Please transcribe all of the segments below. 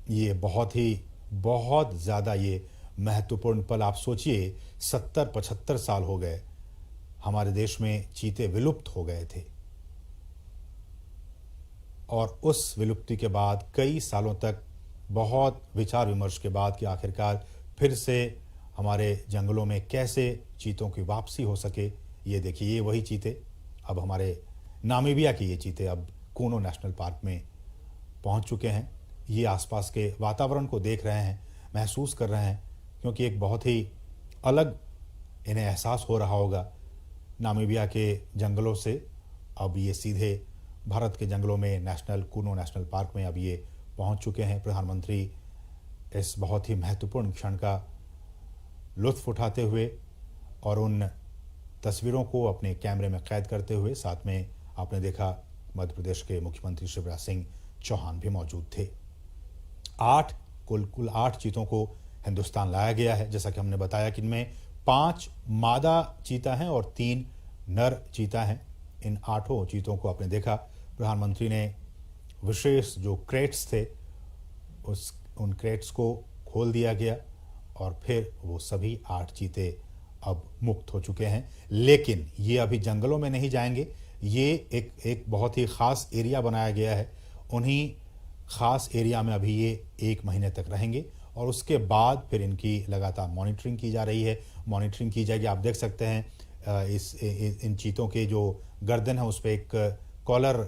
ये बहुत ज़्यादा ये महत्वपूर्ण पल। आप सोचिए 70-75 साल हो गए हमारे देश में चीते विलुप्त हो गए थे, और उस विलुप्ति के बाद कई सालों तक बहुत विचार विमर्श के बाद कि आखिरकार फिर से हमारे जंगलों में कैसे चीतों की वापसी हो सके। ये देखिए, ये वही चीते, अब हमारे नामीबिया के ये चीते अब कूनो नेशनल पार्क में पहुंच चुके हैं। ये आसपास के वातावरण को देख रहे हैं, महसूस कर रहे हैं, क्योंकि एक बहुत ही अलग इन्हें एहसास हो रहा होगा नामीबिया के जंगलों से। अब ये सीधे भारत के जंगलों में कूनो नेशनल पार्क में अब ये पहुंच चुके हैं। प्रधानमंत्री इस बहुत ही महत्वपूर्ण क्षण का लुत्फ उठाते हुए और उन तस्वीरों को अपने कैमरे में कैद करते हुए, साथ में आपने देखा मध्य प्रदेश के मुख्यमंत्री शिवराज सिंह चौहान भी मौजूद थे। कुल 8 चीतों को हिंदुस्तान लाया गया है। जैसा कि हमने बताया कि इनमें 5 मादा चीता हैं और 3 नर चीता हैं। इन 8 चीतों को आपने देखा, प्रधानमंत्री ने विशेष जो क्रेट्स थे उन क्रेट्स को खोल दिया गया और फिर वो सभी 8 चीते अब मुक्त हो चुके हैं। लेकिन ये अभी जंगलों में नहीं जाएंगे, ये एक बहुत ही खास एरिया बनाया गया है। उन्हीं खास एरिया में अभी ये 1 महीने तक रहेंगे और उसके बाद फिर इनकी लगातार मॉनिटरिंग की जा रही है। मॉनिटरिंग की जाएगी। आप देख सकते हैं इन चीतों के जो गर्दन है उस पर एक कॉलर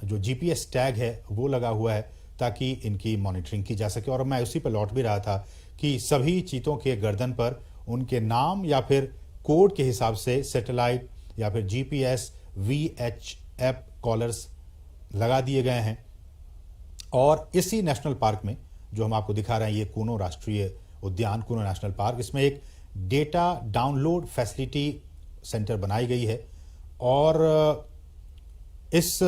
जो जीपीएस टैग है वो लगा हुआ है, ताकि इनकी मॉनिटरिंग की जा सके। और मैं उसी पर लौट भी रहा था कि सभी चीतों के गर्दन पर उनके नाम या फिर कोड के हिसाब से सैटेलाइट या फिर जीपीएस वीएचएफ कॉलर्स लगा दिए गए हैं। और इसी नेशनल पार्क में जो हम आपको दिखा रहे हैं, ये कूनो राष्ट्रीय उद्यान, कूनो नेशनल पार्क, इसमें एक डेटा डाउनलोड फैसिलिटी सेंटर बनाई गई है। और इस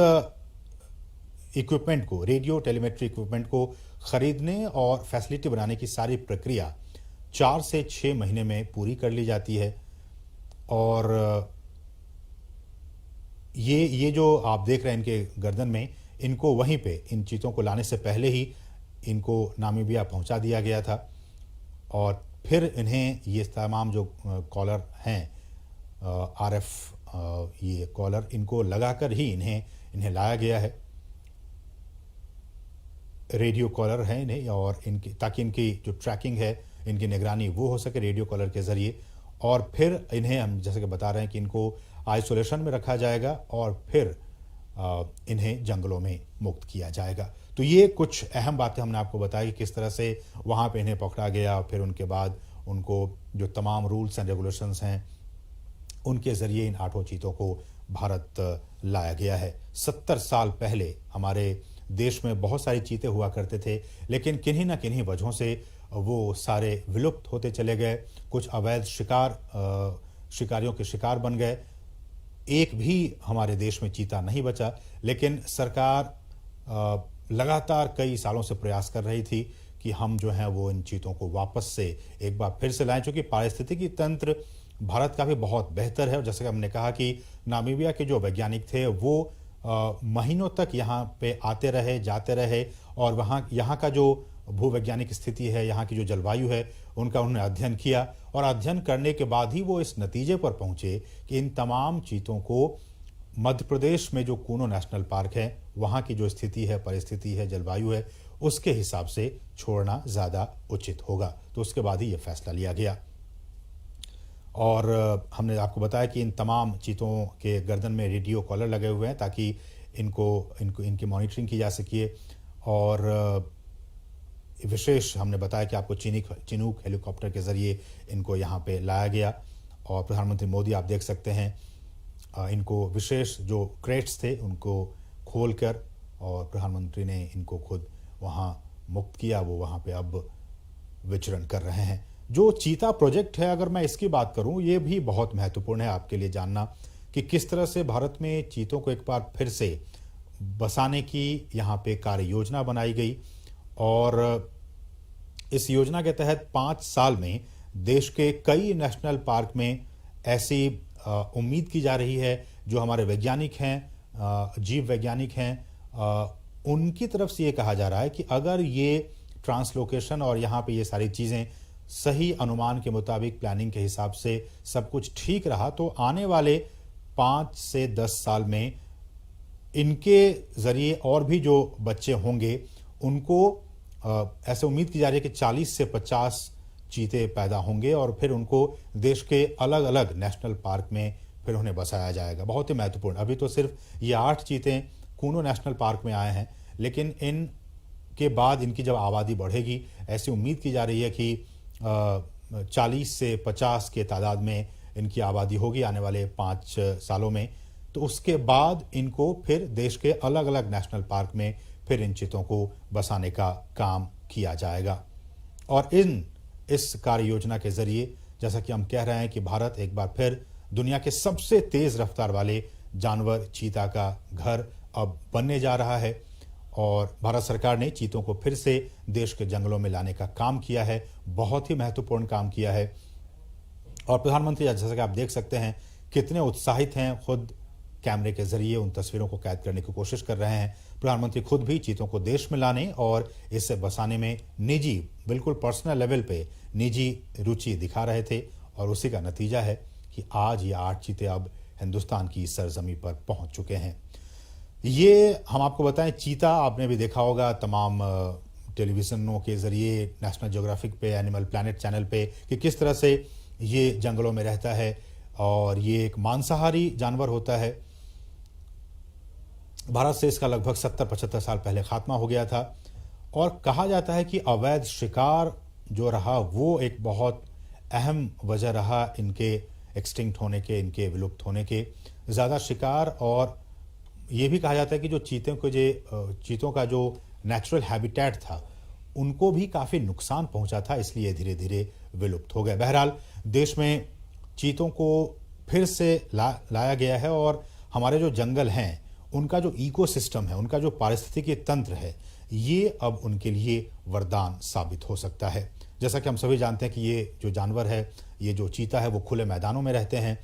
इक्विपमेंट को, रेडियो टेलीमेट्री इक्विपमेंट को खरीदने और फैसिलिटी बनाने की सारी प्रक्रिया 4 से 6 महीने में पूरी कर ली जाती है। और ये जो आप देख रहे हैं इनके गर्दन में, इनको वहीं पे इन चीतों को लाने से पहले ही इनको नामीबिया पहुंचा दिया गया था और फिर इन्हें ये तमाम जो कॉलर हैं आरएफ ये कॉलर, इनको लगाकर ही इन्हें लाया गया है। रेडियो कॉलर है इन्हें, और इनकी ताकि इनकी जो ट्रैकिंग है, इनकी निगरानी वो हो सके रेडियो कॉलर के ज़रिए। और फिर इन्हें हम जैसे कि बता रहे हैं कि इनको आइसोलेशन में रखा जाएगा और फिर इन्हें जंगलों में मुक्त किया जाएगा। तो ये कुछ अहम बातें हमने आपको बताई कि किस तरह से वहाँ पे इन्हें पकड़ा गया और फिर उनके बाद उनको जो तमाम रूल्स एंड रेगुलेशंस हैं उनके ज़रिए इन 8 चीतों को भारत लाया गया है। 70 साल पहले हमारे देश में बहुत सारे चीते हुआ करते थे, लेकिन किन्हीं न किन्हीं वजहों से वो सारे विलुप्त होते चले गए। कुछ अवैध शिकारियों के शिकार बन गए। एक भी हमारे देश में चीता नहीं बचा। लेकिन सरकार लगातार कई सालों से प्रयास कर रही थी कि हम जो हैं वो इन चीतों को वापस से एक बार फिर से लाएं, चूँकि पारिस्थितिकी तंत्र भारत का भी बहुत बेहतर है। और जैसे कि हमने कहा कि नामीबिया के जो वैज्ञानिक थे वो महीनों तक यहाँ पे आते रहे, जाते रहे, और यहाँ का जो भूवैज्ञानिक स्थिति है, यहाँ की जो जलवायु है, उनका उन्होंने अध्ययन किया। और अध्ययन करने के बाद ही वो इस नतीजे पर पहुंचे कि इन तमाम चीतों को मध्य प्रदेश में जो कूनो नेशनल पार्क है, वहाँ की जो स्थिति है, परिस्थिति है, जलवायु है, उसके हिसाब से छोड़ना ज़्यादा उचित होगा। तो उसके बाद ही ये फैसला लिया गया। और हमने आपको बताया कि इन तमाम चीतों के गर्दन में रेडियो कॉलर लगे हुए हैं ताकि इनकी मॉनिटरिंग की जा सके। और विशेष हमने बताया कि आपको चिनूक हेलीकॉप्टर के ज़रिए इनको यहाँ पे लाया गया। और प्रधानमंत्री मोदी आप देख सकते हैं इनको विशेष जो क्रेट्स थे उनको खोलकर, और प्रधानमंत्री ने इनको खुद वहाँ मुक्त किया। वो वहाँ पे अब विचरण कर रहे हैं। जो चीता प्रोजेक्ट है, अगर मैं इसकी बात करूं, ये भी बहुत महत्वपूर्ण है आपके लिए जानना कि किस तरह से भारत में चीतों को एक बार फिर से बसाने की यहाँ पे कार्य योजना बनाई गई। और इस योजना के तहत 5 साल में देश के कई नेशनल पार्क में ऐसी उम्मीद की जा रही है, जो हमारे वैज्ञानिक हैं, जीव वैज्ञानिक हैं, उनकी तरफ से ये कहा जा रहा है कि अगर ये ट्रांसलोकेशन और यहाँ पे ये सारी चीज़ें सही अनुमान के मुताबिक प्लानिंग के हिसाब से सब कुछ ठीक रहा तो आने वाले 5 से 10 साल में इनके ज़रिए और भी जो बच्चे होंगे उनको ऐसे उम्मीद की जा रही है कि 40 से 50 चीते पैदा होंगे और फिर उनको देश के अलग अलग नेशनल पार्क में फिर उन्हें बसाया जाएगा। बहुत ही महत्वपूर्ण, अभी तो सिर्फ ये 8 चीते कूनो नेशनल पार्क में आए हैं, लेकिन इन के बाद इनकी जब आबादी बढ़ेगी, ऐसी उम्मीद की जा रही है कि 40 से 50 के तादाद में इनकी आबादी होगी आने वाले 5 सालों में। तो उसके बाद इनको फिर देश के अलग अलग नेशनल पार्क में फिर इन चीतों को बसाने का काम किया जाएगा। और इस कार्य योजना के जरिए जैसा कि हम कह रहे हैं कि भारत एक बार फिर दुनिया के सबसे तेज रफ्तार वाले जानवर चीता का घर अब बनने जा रहा है और भारत सरकार ने चीतों को फिर से देश के जंगलों में लाने का काम किया है, बहुत ही महत्वपूर्ण काम किया है। और प्रधानमंत्री जैसा कि आप देख सकते हैं कितने उत्साहित हैं, खुद कैमरे के जरिए उन तस्वीरों को कैद करने की कोशिश कर रहे हैं। प्रधानमंत्री खुद भी चीतों को देश में लाने और इसे बसाने में निजी, बिल्कुल पर्सनल लेवल पे निजी रुचि दिखा रहे थे और उसी का नतीजा है कि आज ये 8 चीते अब हिंदुस्तान की सरजमी पर पहुंच चुके हैं। ये हम आपको बताएं, चीता आपने भी देखा होगा तमाम टेलीविजनों के जरिए, नेशनल ज्योग्राफिक पे, एनिमल प्लैनेट चैनल पे, कि किस तरह से ये जंगलों में रहता है और ये एक मांसाहारी जानवर होता है। भारत से इसका लगभग 70-75 साल पहले खात्मा हो गया था और कहा जाता है कि अवैध शिकार जो रहा वो एक बहुत अहम वजह रहा इनके एक्सटिंक्ट होने के, इनके विलुप्त होने के। ज़्यादा शिकार, और ये भी कहा जाता है कि जो चीतों का जो नेचुरल हैबिटेट था उनको भी काफ़ी नुकसान पहुंचा था, इसलिए धीरे धीरे विलुप्त हो गए। बहरहाल देश में चीतों को फिर से लाया गया है और हमारे जो जंगल हैं उनका जो इकोसिस्टम है, उनका जो पारिस्थितिकी तंत्र है, ये अब उनके लिए वरदान साबित हो सकता है। जैसा कि हम सभी जानते हैं कि ये जो जानवर है, ये जो चीता है, वो खुले मैदानों में रहते हैं।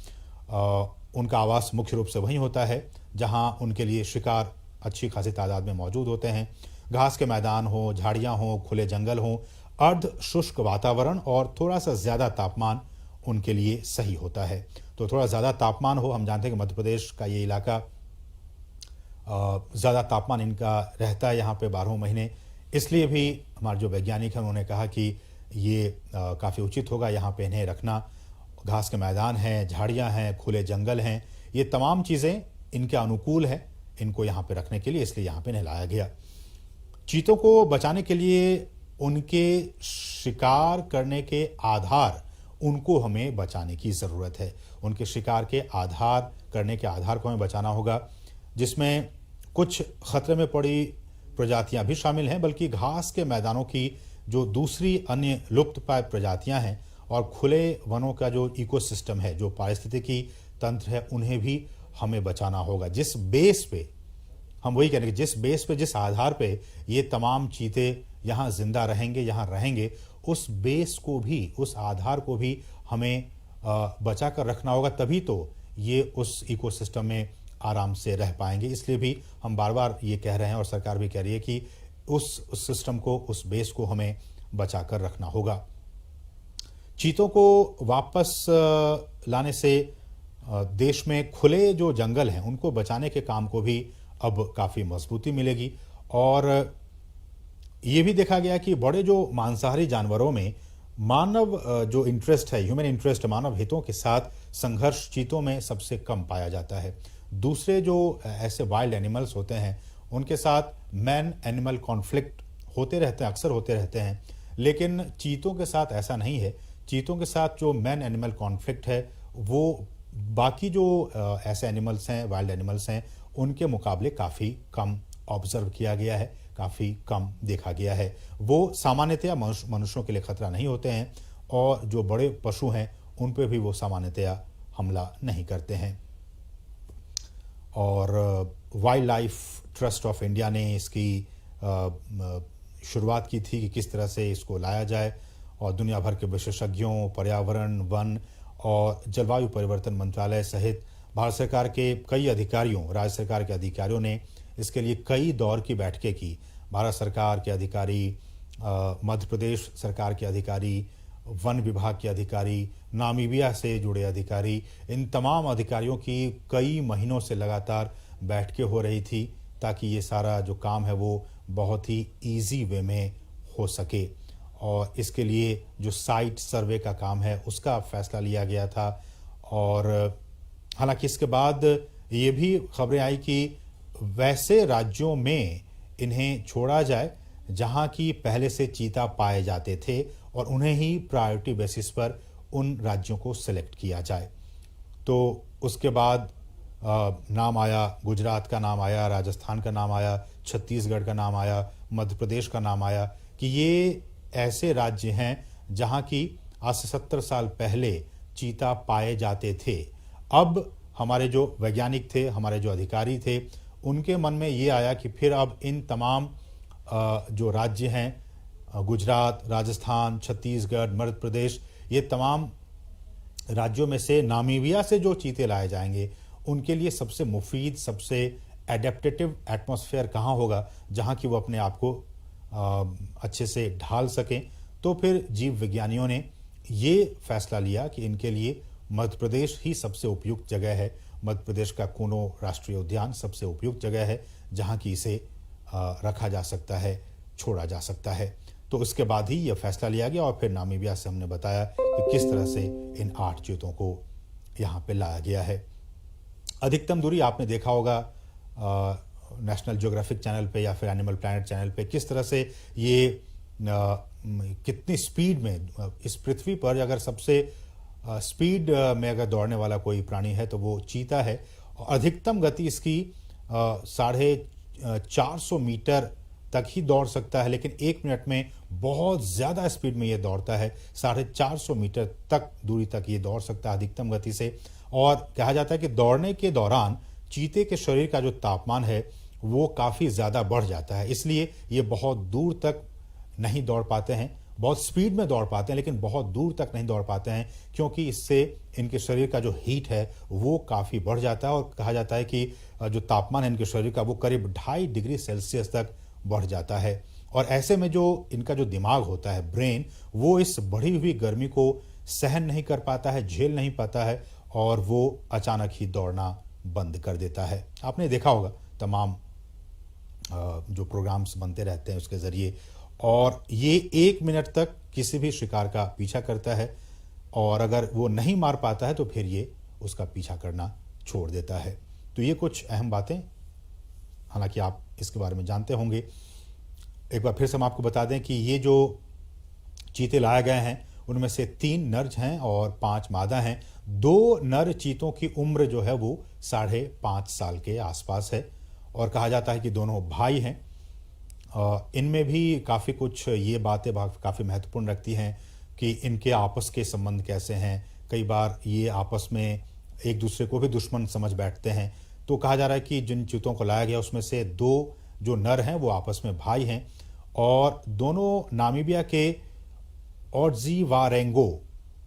उनका आवास मुख्य रूप से वहीं होता है जहां उनके लिए शिकार अच्छी खासी तादाद में मौजूद होते हैं। घास के मैदान हो, झाड़ियां हो, खुले जंगल हो, अर्ध शुष्क वातावरण और थोड़ा सा ज़्यादा तापमान उनके लिए सही होता है। तो थोड़ा ज़्यादा तापमान हो, हम जानते हैं कि मध्य प्रदेश का ये इलाका ज़्यादा तापमान इनका रहता है यहाँ पे 12 महीने, इसलिए भी हमारे जो वैज्ञानिक हैं उन्होंने कहा कि ये काफ़ी उचित होगा यहाँ पे इन्हें रखना। घास के मैदान हैं, झाड़ियाँ हैं, खुले जंगल हैं, ये तमाम चीज़ें इनके अनुकूल है इनको यहाँ पे रखने के लिए, इसलिए यहाँ पे इन्हें लाया गया। चीतों को बचाने के लिए उनके शिकार करने के आधार, उनको हमें बचाने की ज़रूरत है। उनके शिकार के आधार करने के आधार को हमें बचाना होगा, जिसमें कुछ खतरे में पड़ी प्रजातियां भी शामिल हैं, बल्कि घास के मैदानों की जो दूसरी अन्य लुप्त प्राय प्रजातियां हैं और खुले वनों का जो इकोसिस्टम है, जो पारिस्थितिकी तंत्र है, उन्हें भी हमें बचाना होगा। जिस बेस पे हम वही कह रहे हैं कि जिस बेस पे, जिस आधार पे ये तमाम चीते यहाँ जिंदा रहेंगे, यहाँ रहेंगे, उस बेस को भी, उस आधार को भी हमें बचा कर रखना होगा, तभी तो ये उस इकोसिस्टम में आराम से रह पाएंगे। इसलिए भी हम बार बार ये कह रहे हैं और सरकार भी कह रही है कि उस सिस्टम को, उस बेस को हमें बचा कर रखना होगा। चीतों को वापस लाने से देश में खुले जो जंगल हैं उनको बचाने के काम को भी अब काफ़ी मजबूती मिलेगी। और ये भी देखा गया कि बड़े जो मांसाहारी जानवरों में मानव जो इंटरेस्ट है, ह्यूमन इंटरेस्ट, मानव हितों के साथ संघर्ष चीतों में सबसे कम पाया जाता है। दूसरे जो ऐसे वाइल्ड एनिमल्स होते हैं उनके साथ मैन एनिमल कॉन्फ्लिक्ट होते रहते हैं, अक्सर होते रहते हैं, लेकिन चीतों के साथ ऐसा नहीं है। चीतों के साथ जो मैन एनिमल कॉन्फ्लिक्ट है वो बाकी जो ऐसे एनिमल्स हैं, वाइल्ड एनिमल्स हैं, उनके मुकाबले काफ़ी कम ऑब्जर्व किया गया है, काफ़ी कम देखा गया है। वो सामान्यतया मनुष्यों के लिए खतरा नहीं होते हैं और जो बड़े पशु हैं उन पर भी वो सामान्यतया हमला नहीं करते हैं। और wild life trust of India ने इसकी शुरुआत की थी कि किस तरह से इसको लाया जाए, और दुनिया भर के विशेषज्ञों, पर्यावरण, वन और जलवायु परिवर्तन मंत्रालय सहित भारत सरकार के कई अधिकारियों, राज्य सरकार के अधिकारियों ने इसके लिए कई दौर की बैठकें की। भारत सरकार के अधिकारी मध्य प्रदेश सरकार के अधिकारी, वन विभाग के अधिकारी, नामीबिया से जुड़े अधिकारी, इन तमाम अधिकारियों की कई महीनों से लगातार बैठकें हो रही थी ताकि ये सारा जो काम है वो बहुत ही इजी वे में हो सके। और इसके लिए जो साइट सर्वे का काम है उसका फैसला लिया गया था। और हालांकि इसके बाद ये भी खबरें आई कि वैसे राज्यों में इन्हें छोड़ा जाए जहां की पहले से चीता पाए जाते थे और उन्हें ही प्रायोरिटी बेसिस पर उन राज्यों को सिलेक्ट किया जाए। तो उसके बाद नाम आया, गुजरात का नाम आया, राजस्थान का नाम आया, छत्तीसगढ़ का नाम आया, मध्य प्रदेश का नाम आया कि ये ऐसे राज्य हैं जहां की आज से 70 साल पहले चीता पाए जाते थे। अब हमारे जो वैज्ञानिक थे, हमारे जो अधिकारी थे, उनके मन में ये आया कि फिर अब इन तमाम जो राज्य हैं, गुजरात, राजस्थान, छत्तीसगढ़, मध्य प्रदेश, ये तमाम राज्यों में से नामीबिया से जो चीते लाए जाएंगे उनके लिए सबसे मुफीद, सबसे एडेप्टेटिव एटमॉस्फेयर कहाँ होगा जहाँ कि वो अपने आप को अच्छे से ढाल सकें। तो फिर जीव विज्ञानियों ने ये फैसला लिया कि इनके लिए मध्य प्रदेश ही सबसे उपयुक्त जगह है। मध्य प्रदेश का कूनो राष्ट्रीय उद्यान सबसे उपयुक्त जगह है जहाँ की इसे रखा जा सकता है, छोड़ा जा सकता है। तो उसके बाद ही यह फैसला लिया गया और फिर नामीबिया से हमने बताया कि किस तरह से इन 8 चीतों को यहाँ पे लाया गया है। अधिकतम दूरी आपने देखा होगा नेशनल ज्योग्राफिक चैनल पे या फिर एनिमल प्लैनेट चैनल पे, किस तरह से ये कितनी स्पीड में इस पृथ्वी पर अगर सबसे स्पीड में अगर दौड़ने वाला कोई प्राणी है तो वो चीता है। अधिकतम गति इसकी 450 मीटर तक ही दौड़ सकता है, लेकिन 1 मिनट में बहुत ज़्यादा स्पीड में ये दौड़ता है। 450 मीटर तक दूरी तक ये दौड़ सकता है अधिकतम गति से। और कहा जाता है कि दौड़ने के दौरान चीते के शरीर का जो तापमान है वो काफ़ी ज़्यादा बढ़ जाता है, इसलिए ये बहुत दूर तक नहीं दौड़ पाते हैं। बहुत स्पीड में दौड़ पाते हैं लेकिन बहुत दूर तक नहीं दौड़ पाते हैं, क्योंकि इससे इनके शरीर का जो हीट है वो काफ़ी बढ़ जाता है। और कहा जाता है कि जो तापमान है इनके शरीर का वो करीब 2.5 डिग्री सेल्सियस तक बढ़ जाता है। और ऐसे में जो इनका जो दिमाग होता है, ब्रेन, वो इस बढ़ी हुई गर्मी को सहन नहीं कर पाता है, झेल नहीं पाता है और वो अचानक ही दौड़ना बंद कर देता है। आपने देखा होगा तमाम जो प्रोग्राम्स बनते रहते हैं उसके ज़रिए, और ये 1 मिनट तक किसी भी शिकार का पीछा करता है और अगर वो नहीं मार पाता है तो फिर ये उसका पीछा करना छोड़ देता है। तो ये कुछ अहम बातें, हालांकि आप इसके बारे में जानते होंगे। एक बार फिर से हम आपको बता दें कि ये जो चीते लाए गए हैं उनमें से 3 नर हैं और 5 मादा हैं। 2 नर चीतों की उम्र जो है वो 5.5 साल के आसपास है और कहा जाता है कि दोनों भाई हैं। इनमें भी काफ़ी कुछ ये बातें काफ़ी महत्वपूर्ण रखती हैं कि इनके आपस के संबंध कैसे हैं। कई बार ये आपस में एक दूसरे को भी दुश्मन समझ बैठते हैं। तो कहा जा रहा है कि जिन चीतों को लाया गया उसमें से 2 जो नर हैं वो आपस में भाई हैं और दोनों नामीबिया के ओडजीवारेंगो,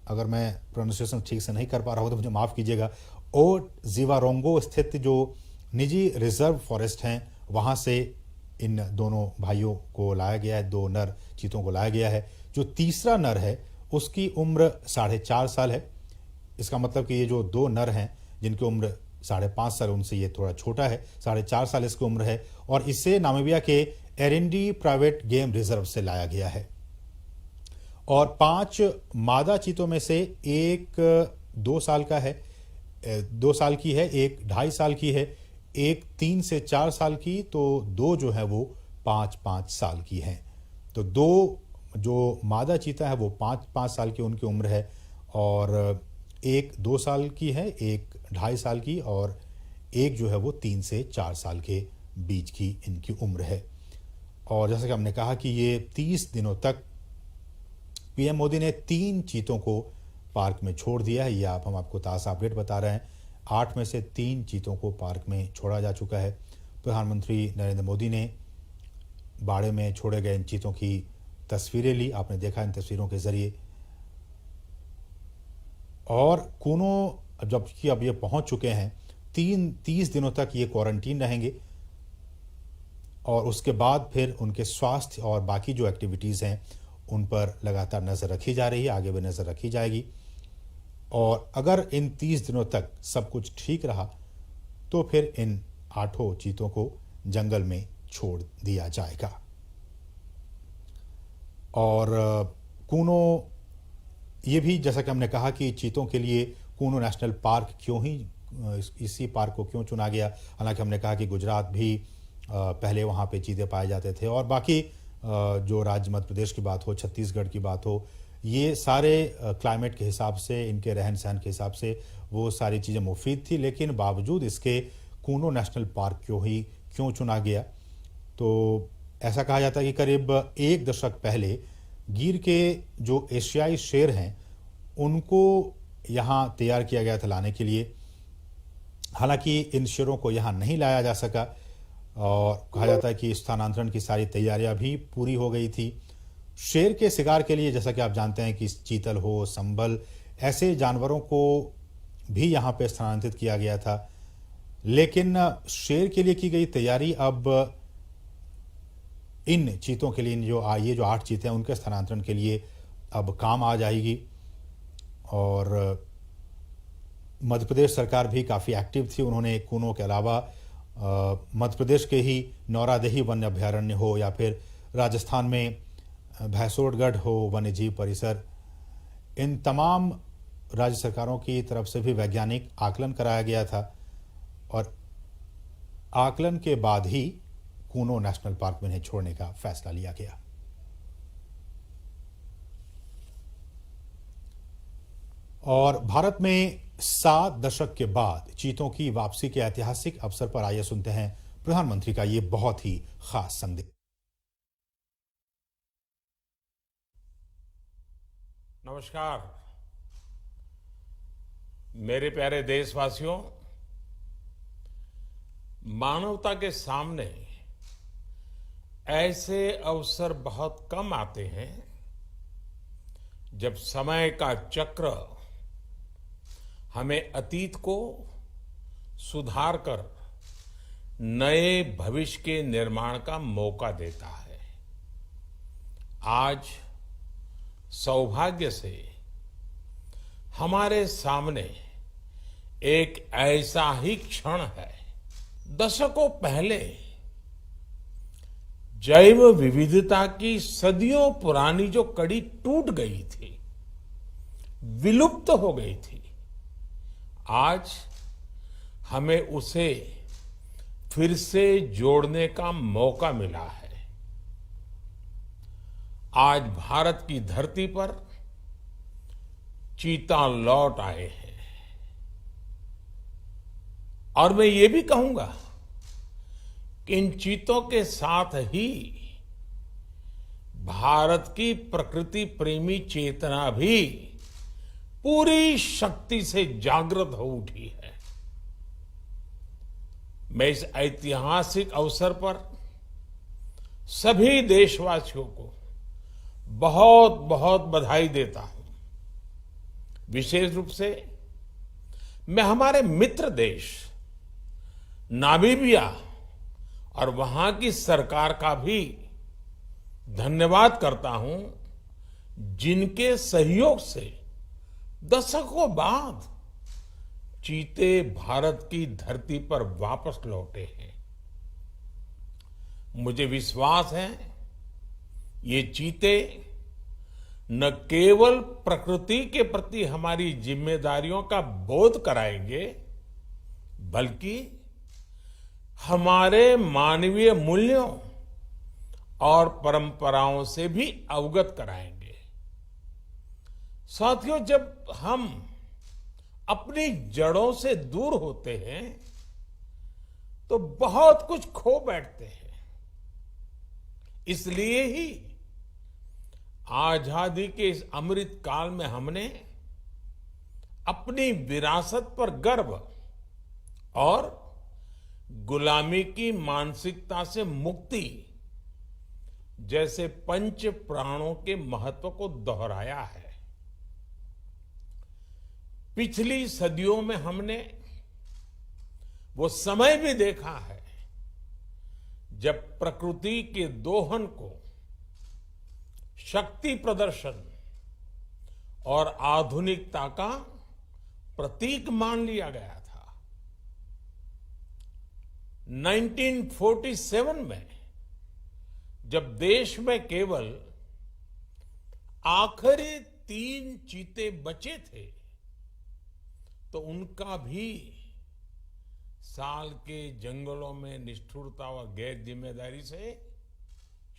अगर मैं प्रोनाउंसिएशन ठीक से नहीं कर पा रहा हूँ तो मुझे माफ़ कीजिएगा, ओडजीवारोंगो स्थित जो निजी रिजर्व फॉरेस्ट हैं वहाँ से इन दोनों भाइयों को लाया गया है, 2 नर चीतों को लाया गया है। जो तीसरा नर है उसकी उम्र 4.5 साल है। इसका मतलब कि ये जो 2 नर हैं जिनकी उम्र 5.5 साल, उनसे ये थोड़ा छोटा है, 4.5 साल इसकी उम्र है और इसे नामीबिया के एरिंडी प्राइवेट गेम रिजर्व से लाया गया है। और 5 मादा चीतों में से एक 2 साल का है, 2 साल की है, एक 2.5 साल की है, एक 3 से 4 साल की, तो 2 जो है वो 5-5 साल की हैं। तो 2 जो मादा चीता है वो 5-5 साल की उनकी उम्र है और एक 2 साल की है, एक 2.5 साल की और एक जो है वो 3 से 4 साल के बीच की इनकी उम्र है। और जैसा कि हमने कहा कि ये 30 दिनों तक पीएम मोदी ने 3 चीतों को पार्क में छोड़ दिया है। ये हम आपको ताज़ा अपडेट बता रहे हैं। 8 में से 3 चीतों को पार्क में छोड़ा जा चुका है। प्रधानमंत्री नरेंद्र मोदी ने बाड़े में छोड़े गए इन चीतों की तस्वीरें ली, आपने देखा इन तस्वीरों के ज़रिए। और कूनो जबकि अब ये पहुंच चुके हैं, 30 दिनों तक ये क्वारंटीन रहेंगे और उसके बाद फिर उनके स्वास्थ्य और बाकी जो एक्टिविटीज़ हैं उन पर लगातार नज़र रखी जा रही है, आगे भी नज़र रखी जाएगी। और अगर इन 30 दिनों तक सब कुछ ठीक रहा तो फिर इन 8 चीतों को जंगल में छोड़ दिया जाएगा। और कूनो, ये भी जैसा कि हमने कहा कि चीतों के लिए कूनो नेशनल पार्क क्यों ही इसी पार्क को क्यों चुना गया, हालांकि हमने कहा कि गुजरात भी पहले वहाँ पे चीते पाए जाते थे और बाकी जो राज्य मध्य प्रदेश की बात हो, छत्तीसगढ़ की बात हो, ये सारे क्लाइमेट के हिसाब से, इनके रहन सहन के हिसाब से वो सारी चीज़ें मुफीद थी, लेकिन बावजूद इसके कूनो नेशनल पार्क क्यों चुना गया। तो ऐसा कहा जाता है कि करीब 1 दशक पहले गिर के जो एशियाई शेर हैं उनको यहाँ तैयार किया गया था लाने के लिए। हालांकि इन शेरों को यहाँ नहीं लाया जा सका और कहा जाता है कि स्थानांतरण की सारी तैयारियां भी पूरी हो गई थी। शेर के शिकार के लिए जैसा कि आप जानते हैं कि चीतल हो, संभल, ऐसे जानवरों को भी यहाँ पे स्थानांतरित किया गया था, लेकिन शेर के लिए की गई तैयारी अब इन चीतों के लिए, ये जो 8 चीते हैं उनके स्थानांतरण के लिए अब काम आ जाएगी। और मध्य प्रदेश सरकार भी काफ़ी एक्टिव थी। उन्होंने कूनो के अलावा मध्य प्रदेश के ही नौरादेही वन्य अभ्यारण्य हो या फिर राजस्थान में भैंसोड़गढ़ हो वन्य जीव परिसर, इन तमाम राज्य सरकारों की तरफ से भी वैज्ञानिक आकलन कराया गया था और आकलन के बाद ही कूनो नेशनल पार्क में इन्हें छोड़ने का फैसला लिया गया। और भारत में 7 दशक के बाद चीतों की वापसी के ऐतिहासिक अवसर पर आइए सुनते हैं प्रधानमंत्री का ये बहुत ही खास संदेश। नमस्कार मेरे प्यारे देशवासियों, मानवता के सामने ऐसे अवसर बहुत कम आते हैं जब समय का चक्र हमें अतीत को सुधार कर नए भविष्य के निर्माण का मौका देता है। आज सौभाग्य से हमारे सामने एक ऐसा ही क्षण है। दशकों पहले जैव विविधता की सदियों पुरानी जो कड़ी टूट गई थी, विलुप्त हो गई थी, आज हमें उसे फिर से जोड़ने का मौका मिला है। आज भारत की धरती पर चीता लौट आए हैं और मैं ये भी कहूंगा कि इन चीतों के साथ ही भारत की प्रकृति प्रेमी चेतना भी पूरी शक्ति से जागृत हो उठी है। मैं इस ऐतिहासिक अवसर पर सभी देशवासियों को बहुत बहुत बधाई देता हूं। विशेष रूप से मैं हमारे मित्र देश नामीबिया और वहां की सरकार का भी धन्यवाद करता हूं, जिनके सहयोग से दशकों बाद चीते भारत की धरती पर वापस लौटे हैं। मुझे विश्वास है ये चीते न केवल प्रकृति के प्रति हमारी जिम्मेदारियों का बोध कराएंगे, बल्कि हमारे मानवीय मूल्यों और परंपराओं से भी अवगत कराएंगे। साथियों, जब हम अपनी जड़ों से दूर होते हैं तो बहुत कुछ खो बैठते हैं। इसलिए ही आजादी के इस अमृत काल में हमने अपनी विरासत पर गर्व और गुलामी की मानसिकता से मुक्ति जैसे पंच प्राणों के महत्व को दोहराया है। पिछली सदियों में हमने वो समय भी देखा है जब प्रकृति के दोहन को शक्ति प्रदर्शन और आधुनिकता का प्रतीक मान लिया गया था। 1947 में जब देश में केवल आखिरी 3 चीते बचे थे तो उनका भी साल के जंगलों में निष्ठुरता व गैर जिम्मेदारी से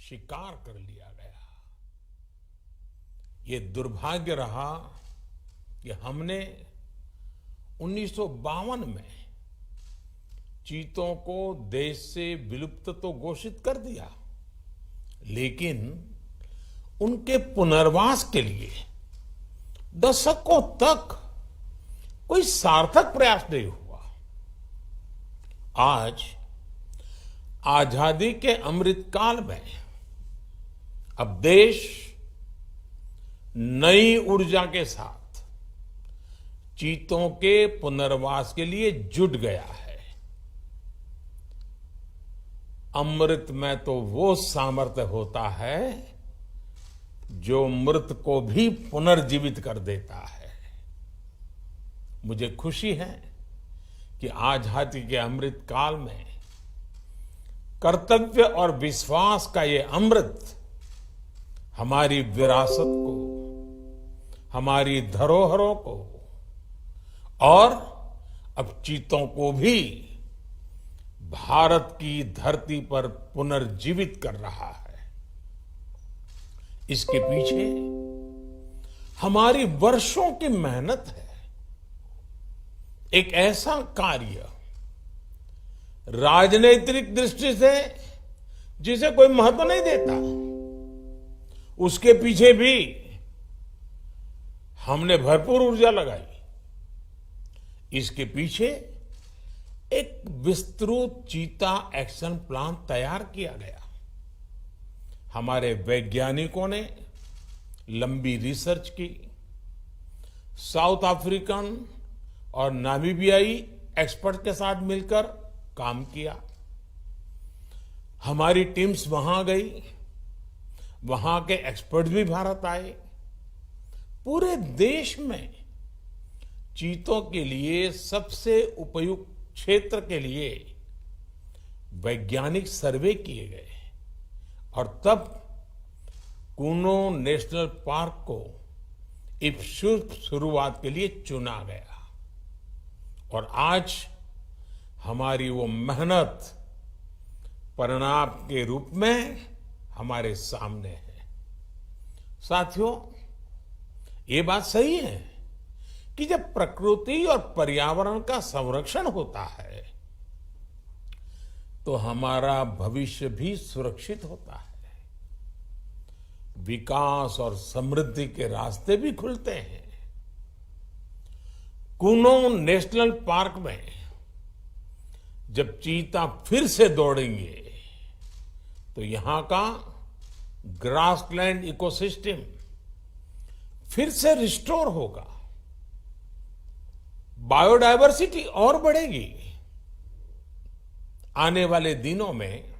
शिकार कर लिया गया। ये दुर्भाग्य रहा कि हमने 1952 में चीतों को देश से विलुप्त तो घोषित कर दिया, लेकिन उनके पुनर्वास के लिए दशकों तक कोई सार्थक प्रयास नहीं हुआ। आज आजादी के अमृतकाल में अब देश नई ऊर्जा के साथ चीतों के पुनर्वास के लिए जुट गया है। अमृत में तो वो सामर्थ्य होता है जो मृत को भी पुनर्जीवित कर देता है। मुझे खुशी है कि आजादी के अमृत काल में कर्तव्य और विश्वास का ये अमृत हमारी विरासत को, हमारी धरोहरों को और अब चीतों को भी भारत की धरती पर पुनर्जीवित कर रहा है। इसके पीछे हमारी वर्षों की मेहनत है। एक ऐसा कार्य राजनीतिक दृष्टि से जिसे कोई महत्व नहीं देता, उसके पीछे भी हमने भरपूर ऊर्जा लगाई। इसके पीछे एक विस्तृत चीता एक्शन प्लान तैयार किया गया। हमारे वैज्ञानिकों ने लंबी रिसर्च की, साउथ अफ्रीकन और नामीबियाई एक्सपर्ट के साथ मिलकर काम किया। हमारी टीम्स वहां गई, वहां के एक्सपर्ट भी भारत आए। पूरे देश में चीतों के लिए सबसे उपयुक्त क्षेत्र के लिए वैज्ञानिक सर्वे किए गए और तब कूनो नेशनल पार्क को इस शुभ शुरुआत के लिए चुना गया। और आज हमारी वो मेहनत परिणाम के रूप में हमारे सामने है। साथियों, ये बात सही है कि जब प्रकृति और पर्यावरण का संरक्षण होता है तो हमारा भविष्य भी सुरक्षित होता है, विकास और समृद्धि के रास्ते भी खुलते हैं। कूनो नेशनल पार्क में जब चीता फिर से दौड़ेंगे तो यहां का ग्रासलैंड इकोसिस्टम फिर से रिस्टोर होगा, बायोडायवर्सिटी और बढ़ेगी। आने वाले दिनों में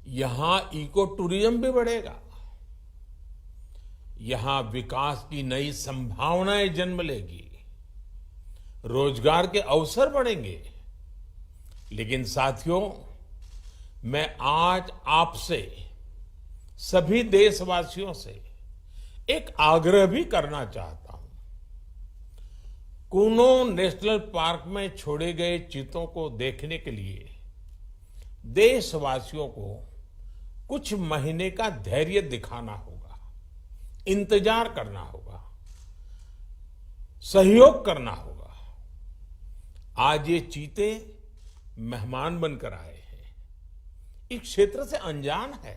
यहां इको टूरिज्म भी बढ़ेगा, यहां विकास की नई संभावनाएं जन्म लेगी, रोजगार के अवसर बढ़ेंगे। लेकिन साथियों, मैं आज आपसे सभी देशवासियों से एक आग्रह भी करना चाहता हूं। कूनो नेशनल पार्क में छोड़े गए चीतों को देखने के लिए देशवासियों को कुछ महीने का धैर्य दिखाना होगा, इंतजार करना होगा, सहयोग करना होगा। आज ये चीते मेहमान बनकर आए हैं, इस क्षेत्र से अनजान है।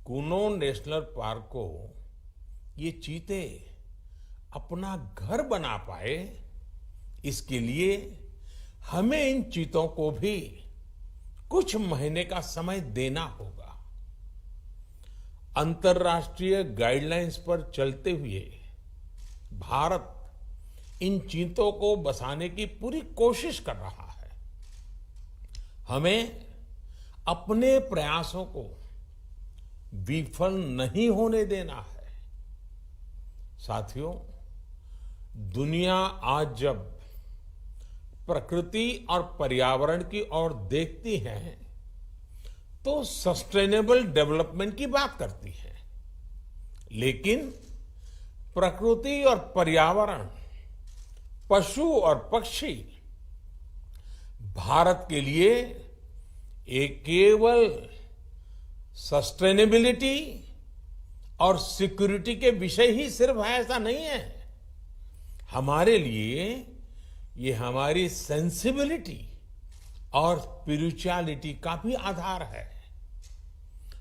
कूनो नेशनल पार्क को ये चीते अपना घर बना पाए, इसके लिए हमें इन चीतों को भी कुछ महीने का समय देना होगा। अंतर्राष्ट्रीय गाइडलाइंस पर चलते हुए भारत इन चीतों को बसाने की पूरी कोशिश कर रहा है। हमें अपने प्रयासों को विफल नहीं होने देना है। साथियों, दुनिया आज जब प्रकृति और पर्यावरण की ओर देखती है तो सस्टेनेबल डेवलपमेंट की बात करती है, लेकिन प्रकृति और पर्यावरण, पशु और पक्षी भारत के लिए एक केवल सस्टेनेबिलिटी और सिक्योरिटी के विषय ही सिर्फ है ऐसा नहीं है। हमारे लिए ये हमारी सेंसिबिलिटी और स्पिरिचुअलिटी का भी आधार है।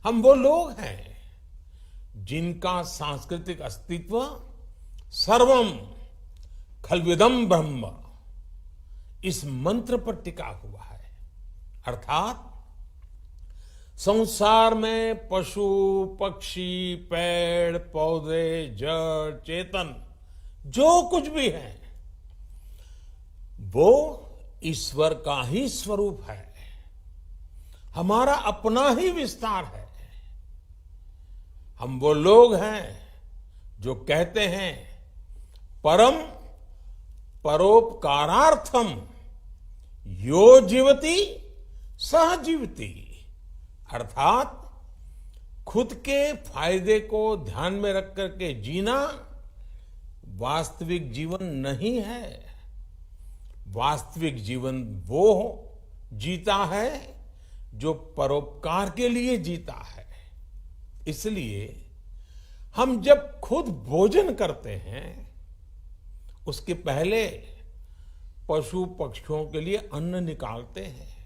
हम वो लोग हैं जिनका सांस्कृतिक अस्तित्व सर्वम खल्विदम ब्रह्म इस मंत्र पर टिका हुआ है। अर्थात संसार में पशु, पक्षी, पेड़, पौधे, जड़, चेतन जो कुछ भी है वो ईश्वर का ही स्वरूप है, हमारा अपना ही विस्तार है। हम वो लोग हैं जो कहते हैं परम परोपकारार्थम यो जीवति सह जीवति, अर्थात खुद के फायदे को ध्यान में रख करके जीना वास्तविक जीवन नहीं है। वास्तविक जीवन वो जीता है जो परोपकार के लिए जीता है। इसलिए हम जब खुद भोजन करते हैं उसके पहले पशु पक्षियों के लिए अन्न निकालते हैं।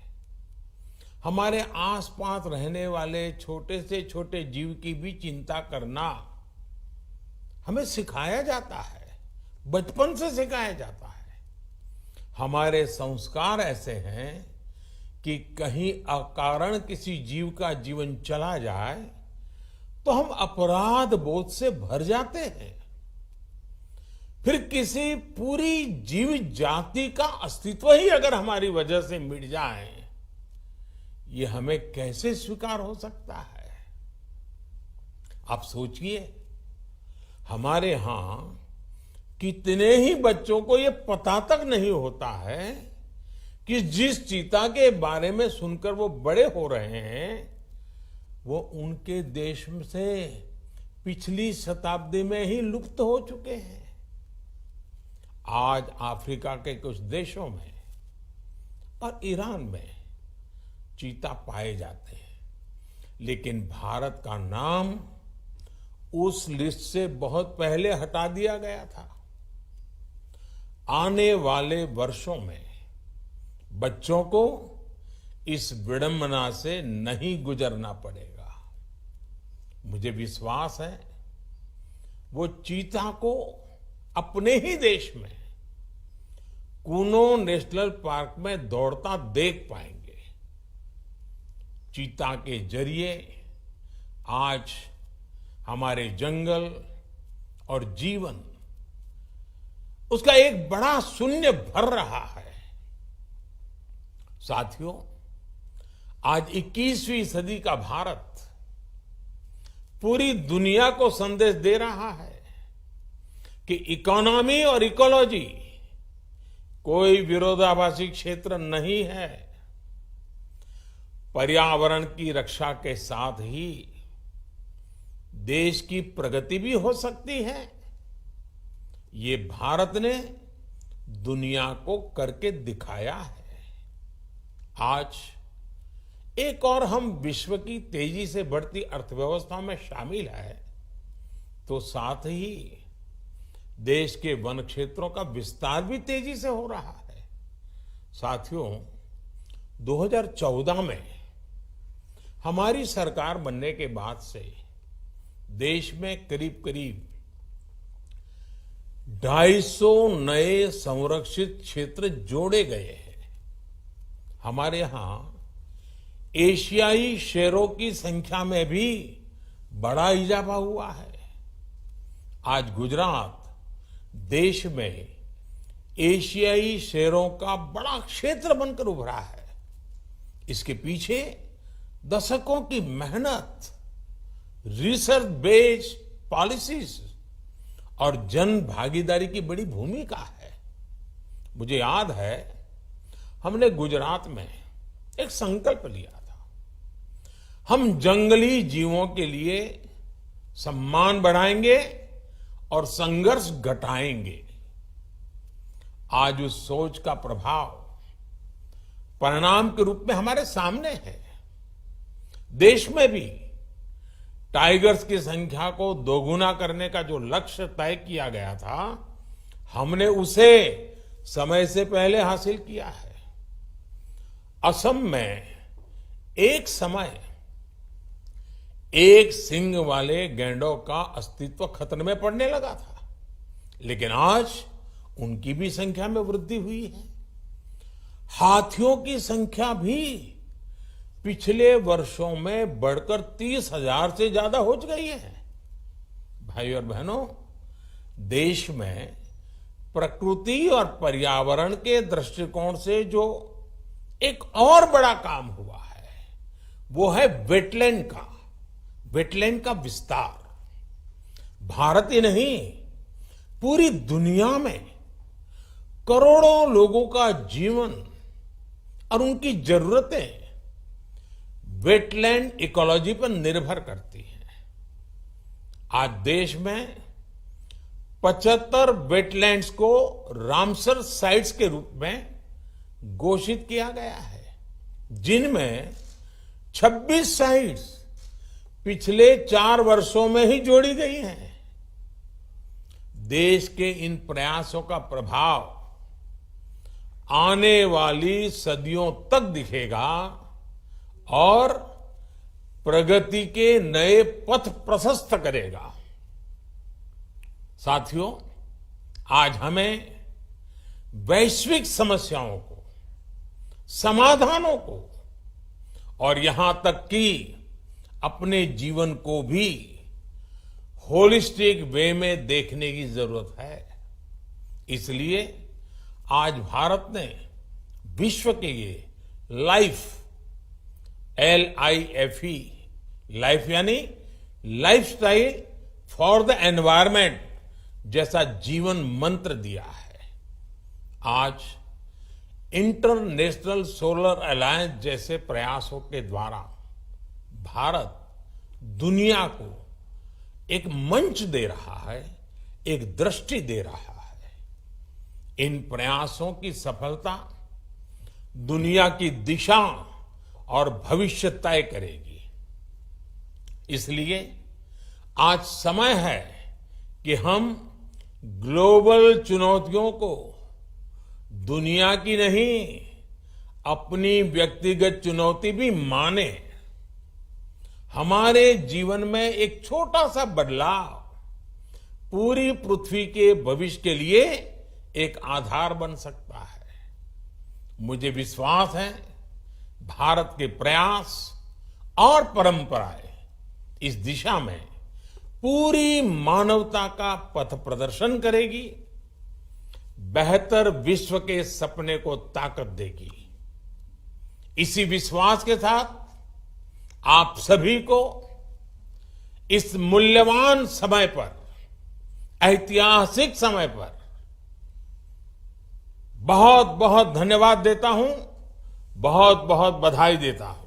हमारे आसपास रहने वाले छोटे से छोटे जीव की भी चिंता करना हमें सिखाया जाता है, बचपन से सिखाया जाता है। हमारे संस्कार ऐसे हैं कि कहीं अकारण किसी जीव का जीवन चला जाए तो हम अपराध बोध से भर जाते हैं। फिर किसी पूरी जीव जाति का अस्तित्व ही अगर हमारी वजह से मिट जाए, ये हमें कैसे स्वीकार हो सकता है? आप सोचिए, हमारे यहां कितने ही बच्चों को ये पता तक नहीं होता है कि जिस चीता के बारे में सुनकर वो बड़े हो रहे हैं वो उनके देश से पिछली शताब्दी में ही लुप्त हो चुके हैं। आज अफ्रीका के कुछ देशों में और ईरान में चीता पाए जाते हैं, लेकिन भारत का नाम उस लिस्ट से बहुत पहले हटा दिया गया था। आने वाले वर्षों में बच्चों को इस विडंबना से नहीं गुजरना पड़ेगा। मुझे विश्वास है वो चीता को अपने ही देश में कूनो नेशनल पार्क में दौड़ता देख पाएंगे। चीता के जरिए आज हमारे जंगल और जीवन उसका एक बड़ा शून्य भर रहा है। साथियों, आज 21वीं सदी का भारत पूरी दुनिया को संदेश दे रहा है कि इकोनॉमी और इकोलॉजी कोई विरोधाभासी क्षेत्र नहीं है। पर्यावरण की रक्षा के साथ ही देश की प्रगति भी हो सकती है। ये भारत ने दुनिया को करके दिखाया है। आज एक और हम विश्व की तेजी से बढ़ती अर्थव्यवस्था में शामिल है, तो साथ ही देश के वन क्षेत्रों का विस्तार भी तेजी से हो रहा है। साथियों, 2014 में हमारी सरकार बनने के बाद से देश में करीब करीब 250 नए संरक्षित क्षेत्र जोड़े गए हैं। हमारे यहां एशियाई शेरों की संख्या में भी बड़ा इजाफा हुआ है। आज गुजरात देश में एशियाई शेरों का बड़ा क्षेत्र बनकर उभरा है। इसके पीछे दशकों की मेहनत, रिसर्च बेस्ड पॉलिसीज और जन भागीदारी की बड़ी भूमिका है। मुझे याद है, हमने गुजरात में एक संकल्प लिया था। हम जंगली जीवों के लिए सम्मान बढ़ाएंगे और संघर्ष घटाएंगे। आज उस सोच का प्रभाव परिणाम के रूप में हमारे सामने है। देश में भी टाइगर्स की संख्या को दोगुना करने का जो लक्ष्य तय किया गया था, हमने उसे समय से पहले हासिल किया है। असम में एक समय एक सींग वाले गैंडों का अस्तित्व खतरे में पड़ने लगा था, लेकिन आज उनकी भी संख्या में वृद्धि हुई है। हाथियों की संख्या भी पिछले वर्षों में बढ़कर 30,000 से ज्यादा हो गई है। भाई और बहनों, देश में प्रकृति और पर्यावरण के दृष्टिकोण से जो एक और बड़ा काम हुआ है, वो है वेटलैंड का विस्तार। भारत ही नहीं, पूरी दुनिया में करोड़ों लोगों का जीवन और उनकी जरूरतें वेटलैंड इकोलॉजी पर निर्भर करती हैं। आज देश में 75 वेटलैंड्स को रामसर साइट्स के रूप में घोषित किया गया है, जिनमें 26 साइट्स पिछले 4 वर्षों में ही जोड़ी गई हैं। देश के इन प्रयासों का प्रभाव आने वाली सदियों तक दिखेगा और प्रगति के नए पथ प्रशस्त करेगा। साथियों, आज हमें वैश्विक समस्याओं को, समाधानों को और यहां तक कि अपने जीवन को भी होलिस्टिक वे में देखने की जरूरत है। इसलिए आज भारत ने विश्व के लिए लाइफ, LIFE, लाइफ यानी लाइफस्टाइल फॉर द एनवायरमेंट जैसा जीवन मंत्र दिया है। आज इंटरनेशनल सोलर अलायंस जैसे प्रयासों के द्वारा भारत दुनिया को एक मंच दे रहा है, एक दृष्टि दे रहा है। इन प्रयासों की सफलता दुनिया की दिशा और भविष्य तय करेगी। इसलिए आज समय है कि हम ग्लोबल चुनौतियों को दुनिया की नहीं, अपनी व्यक्तिगत चुनौती भी माने। हमारे जीवन में एक छोटा सा बदलाव पूरी पृथ्वी के भविष्य के लिए एक आधार बन सकता है। मुझे विश्वास है, भारत के प्रयास और परंपराएं इस दिशा में पूरी मानवता का पथ प्रदर्शन करेगी, बेहतर विश्व के सपने को ताकत देगी। इसी विश्वास के साथ आप सभी को इस मूल्यवान समय पर, ऐतिहासिक समय पर बहुत बहुत धन्यवाद देता हूं, बहुत बहुत बधाई देता हूं।